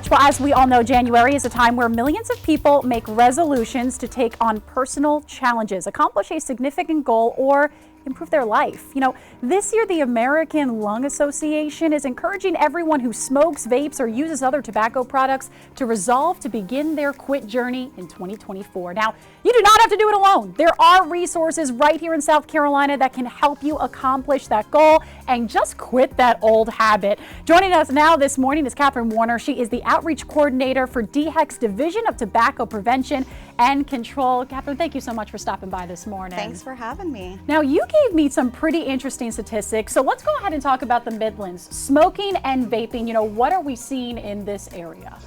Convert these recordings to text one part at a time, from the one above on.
Well, as we all know, January is a time where millions of people make resolutions to take on personal challenges, accomplish a significant goal, or improve their life. You know, this year the American Lung Association is encouraging everyone who smokes, vapes, or uses other tobacco products to resolve to begin their quit journey in 2024. Now, you do not have to do it alone. There are resources right here in South Carolina that can help you accomplish that goal and just quit that old habit. Joining us now this morning is Catherine Warner. She is the outreach coordinator for DHEC's Division of Tobacco Prevention and Control. Catherine, thank you so much for stopping by this morning. Thanks for having me. Now, you gave me some pretty interesting statistics, so let's go ahead and talk about the Midlands. Smoking and vaping, you know, what are we seeing in this area?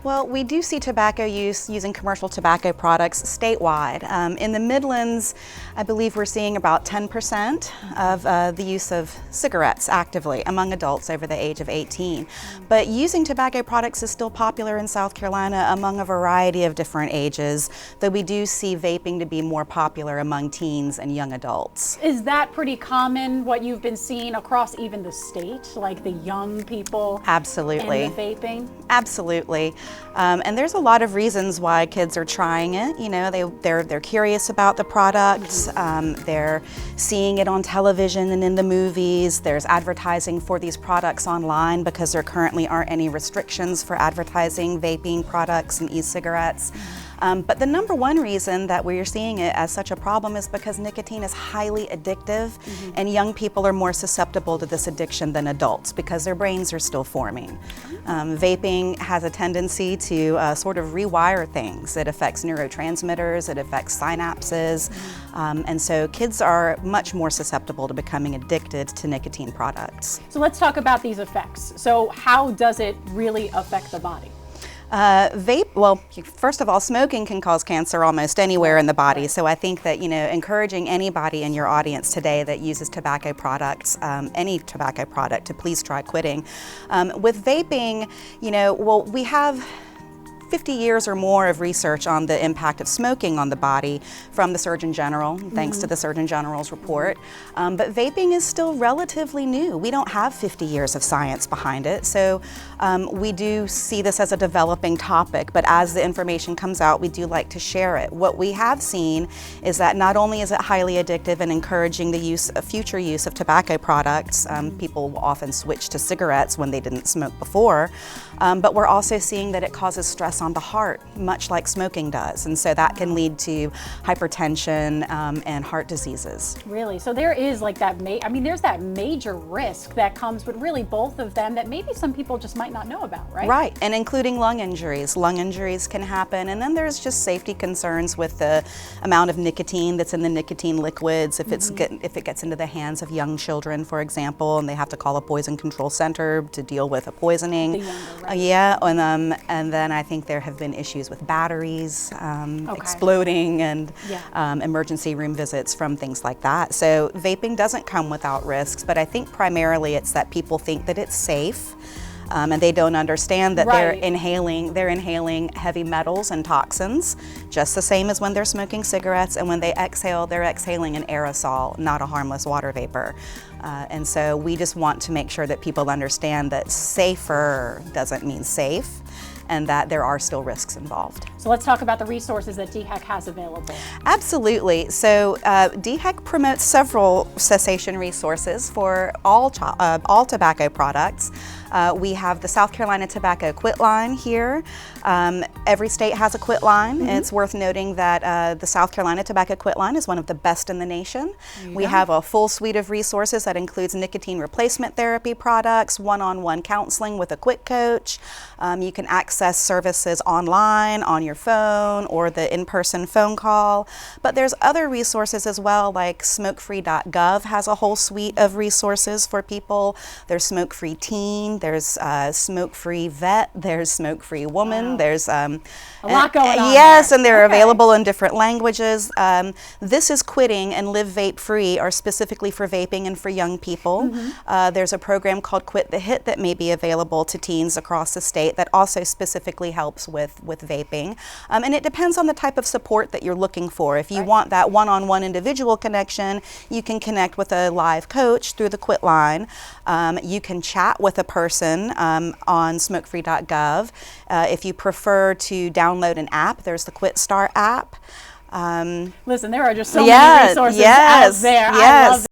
Well, we do see tobacco use using commercial tobacco products statewide. In the Midlands, I believe we're seeing about 10% of the use of cigarettes actively among adults over the age of 18. But using tobacco products is still popular in South Carolina among a variety of different ages, though we do see vaping to be more popular among teens and young adults. Is that pretty common, what you've been seeing across even the state, like the young people? Absolutely. And the vaping? Absolutely. And there's a lot of reasons why kids are trying it. You know, they're curious about the product. They're seeing it on television and in the movies. There's advertising for these products online because there currently aren't any restrictions for advertising vaping products and e-cigarettes. But the number one reason that we're seeing it as such a problem is because nicotine is highly addictive, and young people are more susceptible to this addiction than adults because their brains are still forming. Vaping has a tendency to sort of rewire things. It affects neurotransmitters, it affects synapses, and so kids are much more susceptible to becoming addicted to nicotine products. So let's talk about these effects. So how does it really affect the body? Well, first of all, smoking can cause cancer almost anywhere in the body. So I think that, you know, encouraging anybody in your audience today that uses tobacco products, any tobacco product, to please try quitting. With vaping, you know, well, we have 50 years or more of research on the impact of smoking on the body from the Surgeon General, thanks to the Surgeon General's report. But vaping is still relatively new. We don't have 50 years of science behind it. So we do see this as a developing topic, but as the information comes out, we do like to share it. What we have seen is that not only is it highly addictive and encouraging the future use of tobacco products, people will often switch to cigarettes when they didn't smoke before, but we're also seeing that it causes stress on the heart, much like smoking does. And so that can lead to hypertension and heart diseases. Really? So there is like that, there's that major risk that comes with really both of them that maybe some people just might not know about, right? Right, and including lung injuries. Lung injuries can happen, and then there's just safety concerns with the amount of nicotine that's in the nicotine liquids. If if it gets into the hands of young children, for example, and they have to call a poison control center to deal with a poisoning. The younger, right? Yeah, and then I think there have been issues with batteries exploding and emergency room visits from things like that. So vaping doesn't come without risks, but I think primarily it's that people think that it's safe. And they don't understand that they're inhaling heavy metals and toxins, just the same as when they're smoking cigarettes, and when they exhale, they're exhaling an aerosol, not a harmless water vapor. And so we just want to make sure that people understand that safer doesn't mean safe, and that there are still risks involved. So let's talk about the resources that DHEC has available. Absolutely. So DHEC promotes several cessation resources for all tobacco products. We have the South Carolina Tobacco Quit Line here. Every state has a quit line. And it's worth noting that the South Carolina Tobacco Quit Line is one of the best in the nation. We have a full suite of resources that includes nicotine replacement therapy products, one-on-one counseling with a quit coach. You can access services online, on your phone, or the in-person phone call. But there's other resources as well, like smokefree.gov has a whole suite of resources for people. There's Smoke-Free Teen, there's Smoke-Free Vet, there's Smoke-Free Woman, there's a lot going on. Yes, and they're available in different languages. This is Quitting and Live Vape Free are specifically for vaping and for young people. There's a program called Quit the Hit that may be available to teens across the state that also specifically helps with vaping. And it depends on the type of support that you're looking for. If you want that one-on-one individual connection, you can connect with a live coach through the Quit line. You can chat with a person on smokefree.gov. If you prefer to download an app, there's the Quit Start app. Listen, there are just so many resources out there. I love